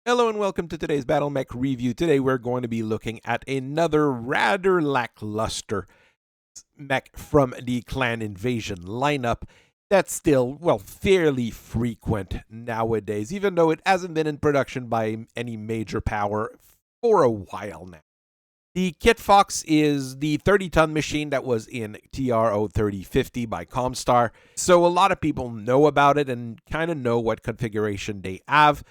Hello and welcome to today's Battletech review. Today we're going to be looking at another rather lackluster mech from the Clan Invasion lineup that's still, well, fairly frequent nowadays, even though it hasn't been in production by any major power for a while now. The Kit Fox is the 30-ton machine that was in TRO 3050 by Comstar, so a lot of people know about it and kind of know what configuration they have.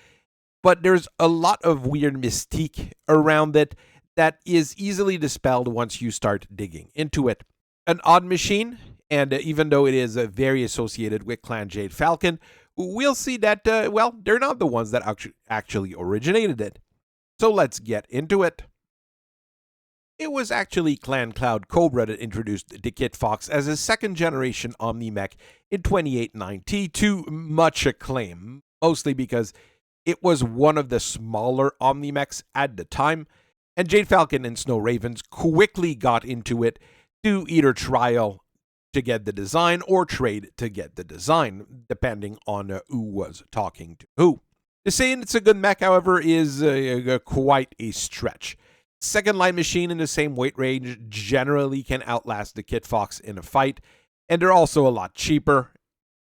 But there's a lot of weird mystique around it that is easily dispelled once you start digging into it. An odd machine, and even though it is very associated with Clan Jade Falcon, we'll see that, well, they're not the ones that actually originated it. So let's get into it. It was actually Clan Cloud Cobra that introduced the Kit Fox as a second-generation OmniMech in 2890 to much acclaim, mostly because it was one of the smaller OmniMechs at the time, and Jade Falcon and Snow Ravens quickly got into it to either trial to get the design or trade to get the design, depending on who was talking to who. To say it's a good mech, however, is quite a stretch. Second line machine in the same weight range generally can outlast the Kit Fox in a fight, and they're also a lot cheaper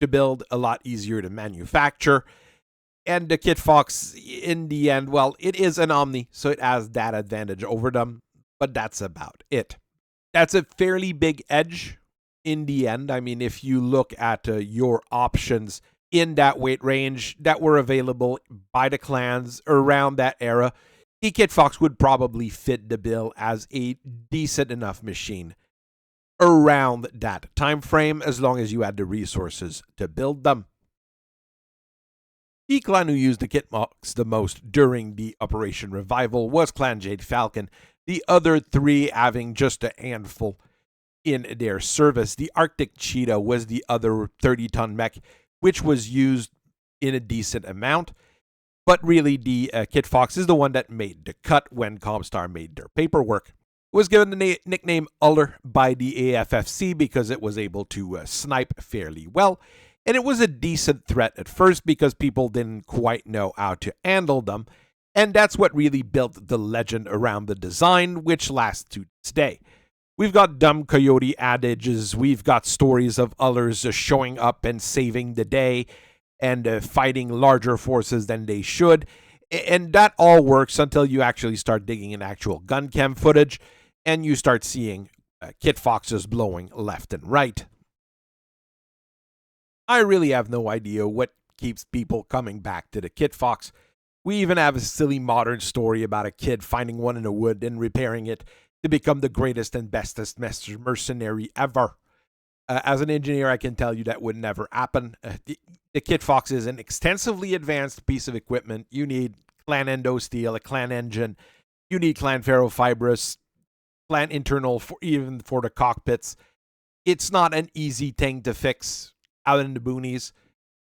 to build, a lot easier to manufacture. And the Kit Fox, in the end, well, it is an Omni, so it has that advantage over them, but that's about it. That's a fairly big edge in the end. I mean, if you look at your options in that weight range that were available by the clans around that era, the Kit Fox would probably fit the bill as a decent enough machine around that time frame, as long as you had the resources to build them. The clan who used the Kit Fox the most during the Operation Revival was Clan Jade Falcon, the other three having just a handful in their service. The Arctic Cheetah was the other 30-ton mech, which was used in a decent amount, but really the Kit Fox is the one that made the cut when Comstar made their paperwork. It was given the nickname Uller by the AFFC because it was able to snipe fairly well. And it was a decent threat at first because people didn't quite know how to handle them. And that's what really built the legend around the design, which lasts to this day. We've got dumb coyote adages, we've got stories of Ullers showing up and saving the day and fighting larger forces than they should. And that all works until you actually start digging in actual gun cam footage and you start seeing Kit Foxes blowing left and right. I really have no idea what keeps people coming back to the Kit Fox. We even have a silly modern story about a kid finding one in a wood and repairing it to become the greatest and bestest mercenary ever. As an engineer, I can tell you that would never happen. The Kit Fox is an extensively advanced piece of equipment. You need Clan Endo Steel, a Clan Engine. You need Clan Ferrofibrous, Clan Internal, even for the cockpits. It's not an easy thing to fix out in the boonies.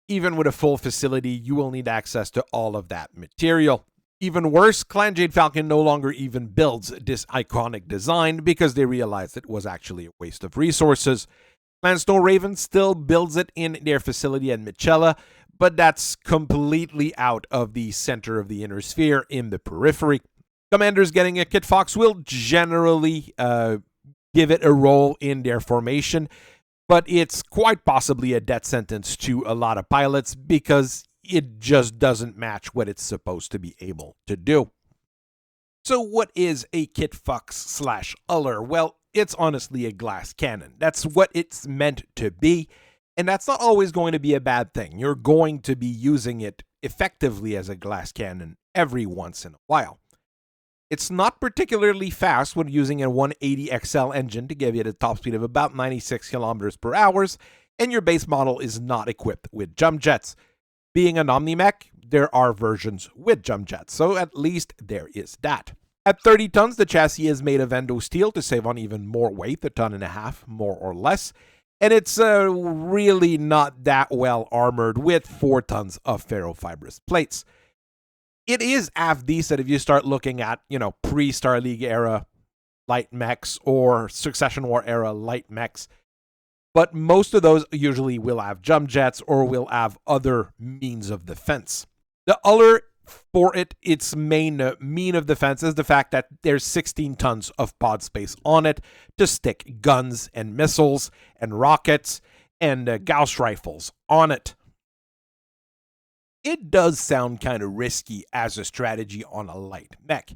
Even with a full facility, you will need access to all of that material. Even worse, Clan Jade Falcon no longer even builds this iconic design because they realized it was actually a waste of resources. Clan Snow Raven still builds it in their facility at Michela, but that's completely out of the center of the inner sphere in the periphery. Commanders getting a Kit Fox will generally give it a role in their formation, but it's quite possibly a death sentence to a lot of pilots because it just doesn't match what it's supposed to be able to do. So what is a Kit Fox / Uller? Well, it's honestly a glass cannon. That's what it's meant to be, and that's not always going to be a bad thing. You're going to be using it effectively as a glass cannon every once in a while. It's not particularly fast when using a 180 XL engine to give you a top speed of about 96 kilometers per hour, and your base model is not equipped with jump jets. Being an OmniMech, there are versions with jump jets, so at least there is that. At 30 tons, the chassis is made of endo steel to save on even more weight, 1.5 tons, more or less, and it's really not that well armored with 4 tons of ferrofibrous plates. It is half decent if you start looking at, pre-Star League era light mechs or Succession War era light mechs. But most of those usually will have jump jets or will have other means of defense. The Uller For its main mean of defense is the fact that there's 16 tons of pod space on it to stick guns and missiles and rockets and Gauss rifles on it. It does sound kind of risky as a strategy on a light mech.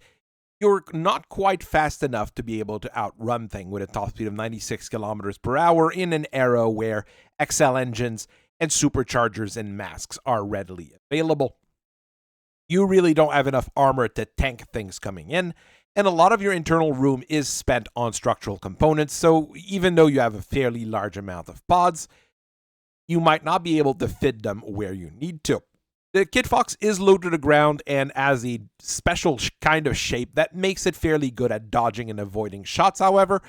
You're not quite fast enough to be able to outrun things with a top speed of 96 kilometers per hour in an era where XL engines and superchargers and masks are readily available. You really don't have enough armor to tank things coming in, and a lot of your internal room is spent on structural components, so even though you have a fairly large amount of pods, you might not be able to fit them where you need to. The Kit Fox is low to the ground and has a special kind of shape that makes it fairly good at dodging and avoiding shots, however,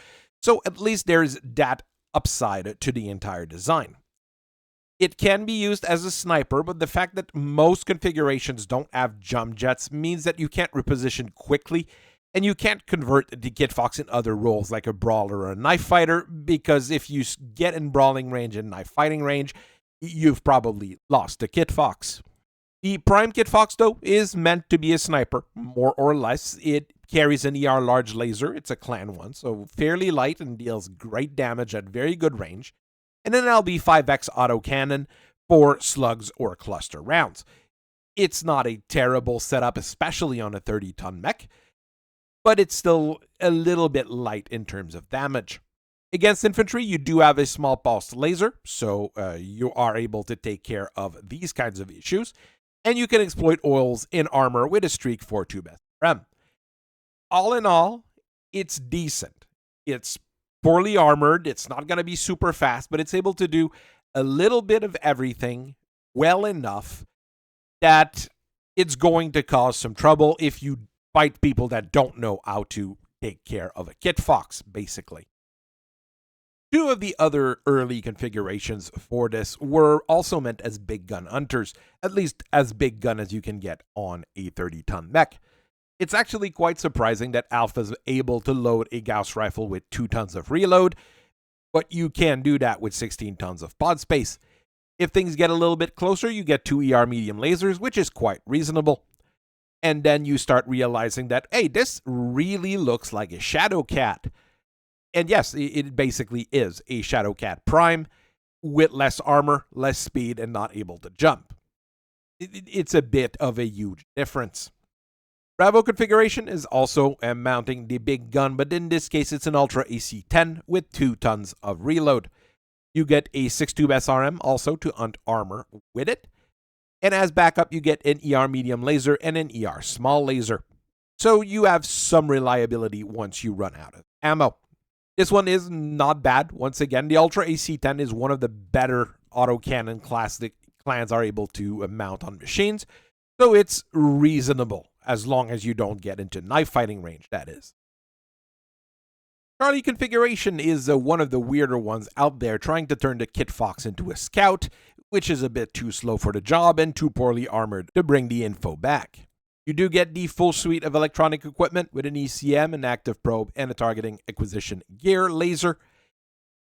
so at least there's that upside to the entire design. It can be used as a sniper, but the fact that most configurations don't have jump jets means that you can't reposition quickly, and you can't convert the Kit Fox in other roles like a brawler or a knife fighter, because if you get in brawling range and knife fighting range, you've probably lost the Kit Fox. The Prime Kit Fox, though, is meant to be a sniper, more or less. It carries an ER large laser. It's a clan one, so fairly light and deals great damage at very good range. And an LB5X autocannon for slugs or cluster rounds. It's not a terrible setup, especially on a 30-ton mech, but it's still a little bit light in terms of damage. Against infantry, you do have a small pulse laser, so you are able to take care of these kinds of issues, and you can exploit oils in armor with a Streak 4-tube SRM. All in all, it's decent. It's poorly armored, it's not going to be super fast, but it's able to do a little bit of everything well enough that it's going to cause some trouble if you fight people that don't know how to take care of a Kit Fox, basically. Two of the other early configurations for this were also meant as big gun hunters, at least as big gun as you can get on a 30-ton mech. It's actually quite surprising that Alpha's able to load a Gauss rifle with 2 tons of reload, but you can do that with 16 tons of pod space. If things get a little bit closer, you get 2 ER medium lasers, which is quite reasonable. And then you start realizing that, hey, this really looks like a Shadowcat. And yes, it basically is a Shadowcat Prime with less armor, less speed, and not able to jump. It's a bit of a huge difference. Bravo configuration is also mounting the big gun, but in this case it's an Ultra AC-10 with 2 tons of reload. You get a 6-tube SRM also to hunt armor with it. And as backup, you get an ER medium laser and an ER small laser. So you have some reliability once you run out of ammo. This one is not bad. Once again, the Ultra AC-10 is one of the better autocannon clans are able to mount on machines. So it's reasonable, as long as you don't get into knife fighting range, that is. Charlie configuration is one of the weirder ones out there, trying to turn the Kit Fox into a scout, which is a bit too slow for the job and too poorly armored to bring the info back. You do get the full suite of electronic equipment with an ECM, an active probe, and a targeting acquisition gear laser.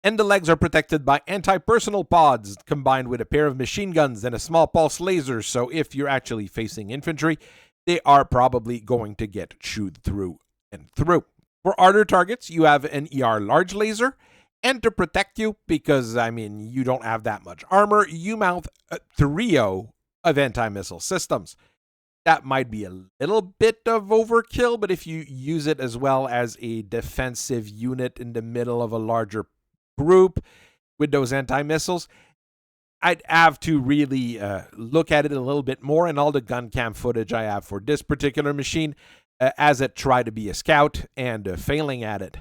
And the legs are protected by anti-personnel pods combined with a pair of machine guns and a small pulse laser, so if you're actually facing infantry, they are probably going to get chewed through and through. For harder targets, you have an ER large laser, and to protect you, because, you don't have that much armor, you mount a trio of anti-missile systems. That might be a little bit of overkill, but if you use it as well as a defensive unit in the middle of a larger group with those anti-missiles, I'd have to really look at it a little bit more, and all the gun cam footage I have for this particular machine as it tried to be a scout and failing at it.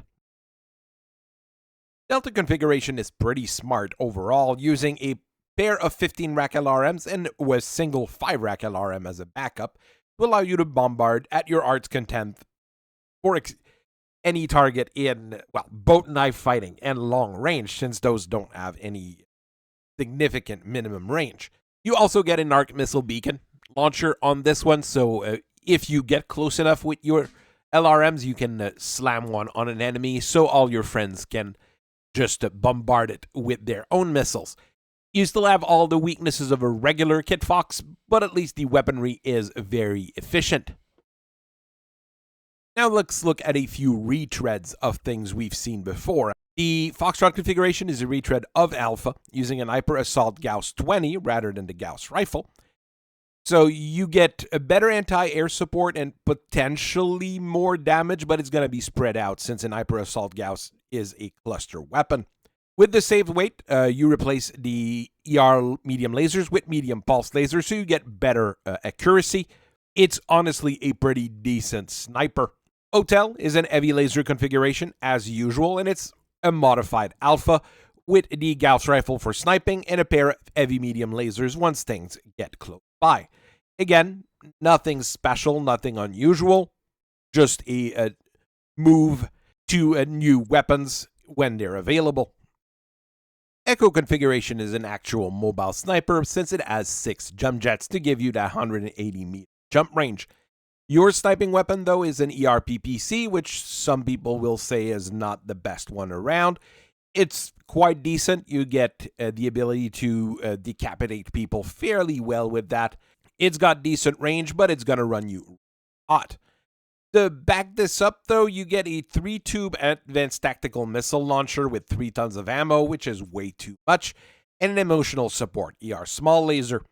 Delta configuration is pretty smart overall, using a pair of 15 rack LRMs and a single 5 rack LRM as a backup to allow you to bombard at your heart's content for any target in, both knife fighting and long range, since those don't have any significant minimum range. You also get an arc missile beacon launcher on this one, so if you get close enough with your LRMs, you can slam one on an enemy so all your friends can just bombard it with their own missiles. You still have all the weaknesses of a regular Kit Fox, but at least the weaponry is very efficient. Now let's look at a few retreads of things we've seen before. The Foxtrot configuration is a retread of Alpha, using an Hyper Assault Gauss 20 rather than the Gauss rifle. So you get a better anti-air support and potentially more damage, but it's going to be spread out since an Hyper Assault Gauss is a cluster weapon. With the saved weight, you replace the ER medium lasers with medium pulse lasers, so you get better accuracy. It's honestly a pretty decent sniper. Hotel is an heavy laser configuration as usual, and it's a modified Alpha with the Gauss rifle for sniping and a pair of heavy medium lasers once things get close by. Again, nothing special, nothing unusual, just a move to new weapons when they're available. Echo configuration is an actual mobile sniper since it has 6 jump jets to give you that 180 meter jump range. Your sniping weapon, though, is an ERPPC, which some people will say is not the best one around. It's quite decent. You get the ability to decapitate people fairly well with that. It's got decent range, but it's going to run you hot. To back this up, though, you get a 3-tube advanced tactical missile launcher with 3 tons of ammo, which is way too much, and an emotional support, ER small laser.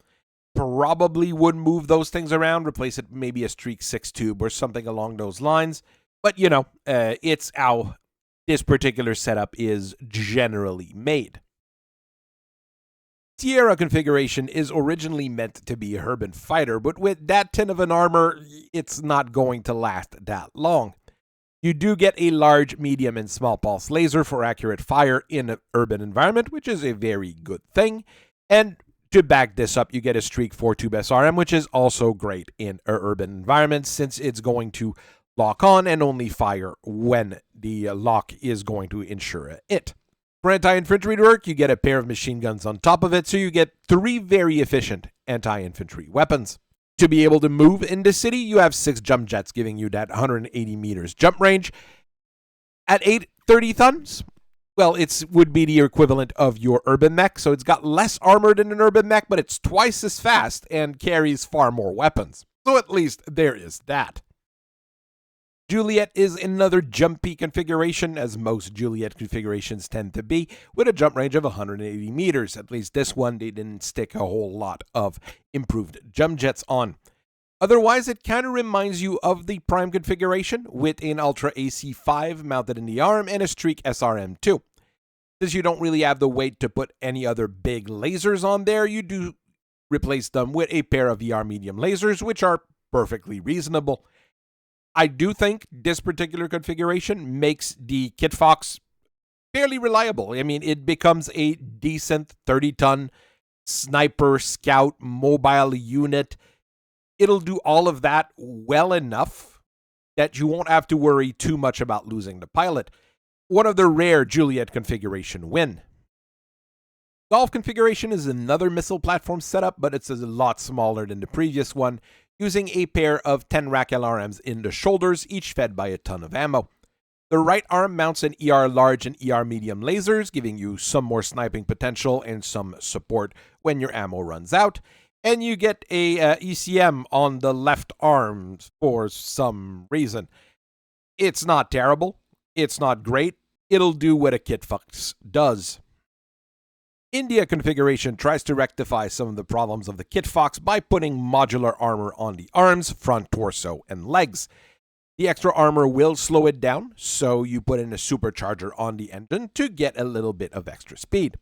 Probably would move those things around, replace it maybe a Streak 6 tube or something along those lines. But, you know, it's how this particular setup is generally made. Sierra configuration is originally meant to be a urban fighter, but with that tin of an armor, it's not going to last that long. You do get a large, medium, and small pulse laser for accurate fire in an urban environment, which is a very good thing. And to back this up, you get a Streak 4-tube SRM, which is also great in an urban environment since it's going to lock on and only fire when the lock is going to ensure it. For anti-infantry work, you get a pair of machine guns on top of it, so you get 3 very efficient anti-infantry weapons. To be able to move in the city, you have 6 jump jets giving you that 180 meters jump range. At 830 tons, well, it would be the equivalent of your urban mech, so it's got less armor than an urban mech, but it's twice as fast and carries far more weapons. So at least there is that. Juliet is another jumpy configuration, as most Juliet configurations tend to be, with a jump range of 180 meters. At least this one, they didn't stick a whole lot of improved jump jets on. Otherwise, it kind of reminds you of the Prime configuration, with an Ultra AC5 mounted in the arm and a Streak SRM2. Since you don't really have the weight to put any other big lasers on there, you do replace them with a pair of ER medium lasers, which are perfectly reasonable. I do think this particular configuration makes the Kit Fox fairly reliable. I mean, it becomes a decent 30-ton sniper, scout, mobile unit. It'll do all of that well enough that you won't have to worry too much about losing the pilot. One of the rare Juliet configuration win. Golf configuration is another missile platform setup, but it's a lot smaller than the previous one, using a pair of 10 rack LRMs in the shoulders, each fed by a ton of ammo. The right arm mounts an ER large and ER medium lasers, giving you some more sniping potential and some support when your ammo runs out. And you get a ECM on the left arm for some reason. It's not terrible. It's not great. It'll do what a Kit Fox does. India configuration tries to rectify some of the problems of the Kit Fox by putting modular armor on the arms, front, torso, and legs. The extra armor will slow it down, so you put in a supercharger on the engine to get a little bit of extra speed.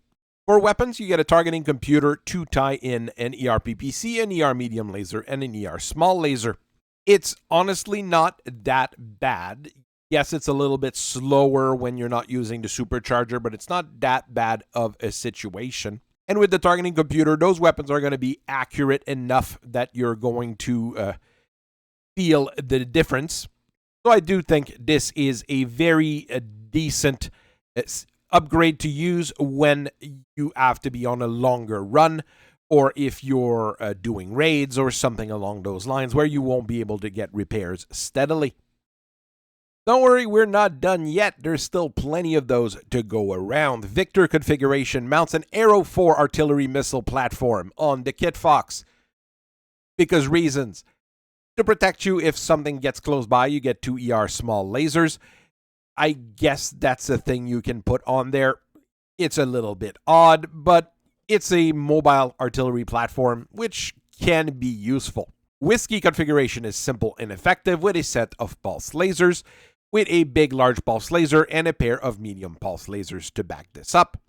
For weapons, you get a targeting computer to tie in an ERPPC, an ER medium laser, and an ER small laser. It's honestly not that bad. Yes, it's a little bit slower when you're not using the supercharger, but it's not that bad of a situation. And with the targeting computer, those weapons are going to be accurate enough that you're going to feel the difference. So I do think this is a very decent upgrade to use when you have to be on a longer run, or if you're doing raids or something along those lines where you won't be able to get repairs steadily. Don't worry, we're not done yet. There's still plenty of those to go around. Victor configuration mounts an Arrow 4 artillery missile platform on the Kit Fox. Because reasons. To protect you if something gets close by, you get 2 ER small lasers. I guess that's a thing you can put on there. It's a little bit odd, but it's a mobile artillery platform, which can be useful. Whiskey configuration is simple and effective with a set of pulse lasers, with a big large pulse laser and a pair of medium pulse lasers to back this up.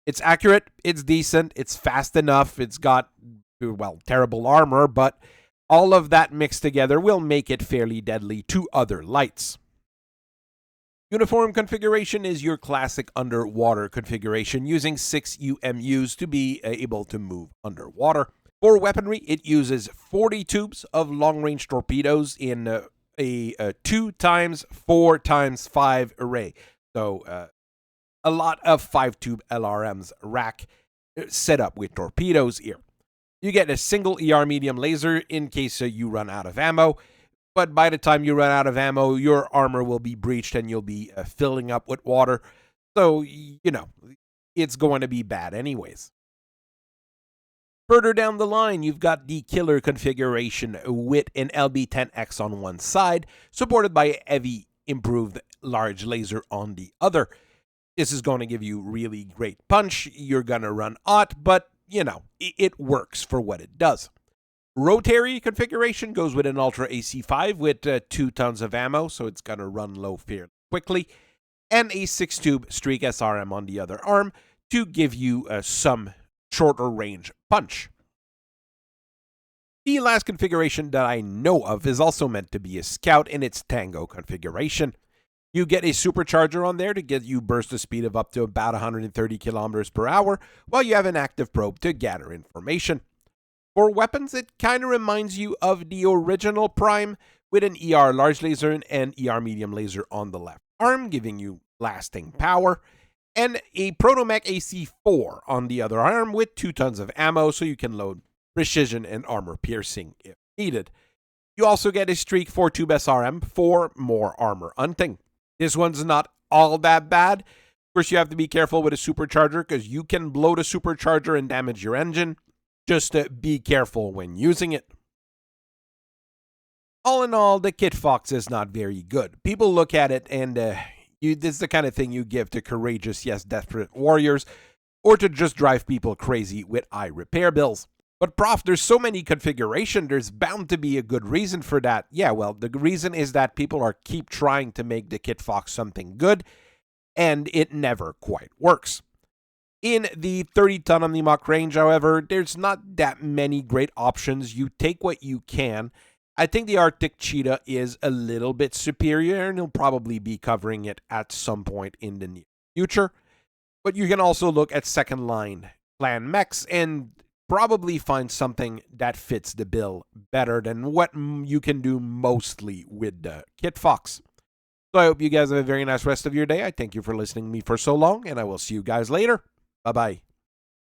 It's accurate, it's decent, it's fast enough, it's got, well, terrible armor, but all of that mixed together will make it fairly deadly to other lights. Uniform configuration is your classic underwater configuration, using 6 UMUs to be able to move underwater. For weaponry, it uses 40 tubes of long-range torpedoes in a 2x4x5 array. So a lot of 5-tube LRMs rack set up with torpedoes here. You get a single ER medium laser in case you run out of ammo, but by the time you run out of ammo, your armor will be breached and you'll be filling up with water. So, you know, it's going to be bad anyways. Further down the line, you've got the killer configuration with an LB-10X on one side, supported by a heavy improved large laser on the other. This is going to give you really great punch. You're going to run hot, but, you know, it works for what it does. Rotary configuration goes with an Ultra AC5 with 2 tons of ammo, so it's going to run low fairly quickly, and a 6-tube Streak SRM on the other arm to give you some shorter range punch. The last configuration that I know of is also meant to be a scout in its Tango configuration. You get a supercharger on there to get you burst of speed of up to about 130 kilometers per hour, while you have an active probe to gather information. For weapons, it kind of reminds you of the original Prime, with an ER large laser and ER medium laser on the left arm, giving you lasting power, and a ProtoMech AC4 on the other arm with 2 tons of ammo, so you can load precision and armor piercing if needed. You also get a Streak 4-tube SRM for more armor hunting. This one's not all that bad. Of course, you have to be careful with a supercharger because you can blow the supercharger and damage your engine. Just be careful when using it. All in all, the Kit Fox is not very good. People look at it and this is the kind of thing you give to courageous, yes, desperate warriors, or to just drive people crazy with high repair bills. But Prof, there's so many configurations, there's bound to be a good reason for that. Yeah, well, the reason is that people keep trying to make the Kit Fox something good, and it never quite works. In the 30-ton OmniMech range, however, there's not that many great options. You take what you can. I think the Arctic Cheetah is a little bit superior, and you'll probably be covering it at some point in the near future. But you can also look at second-line Clan Mechs and probably find something that fits the bill better than what you can do mostly with the Kit Fox. So I hope you guys have a very nice rest of your day. I thank you for listening to me for so long, and I will see you guys later. Bye-bye.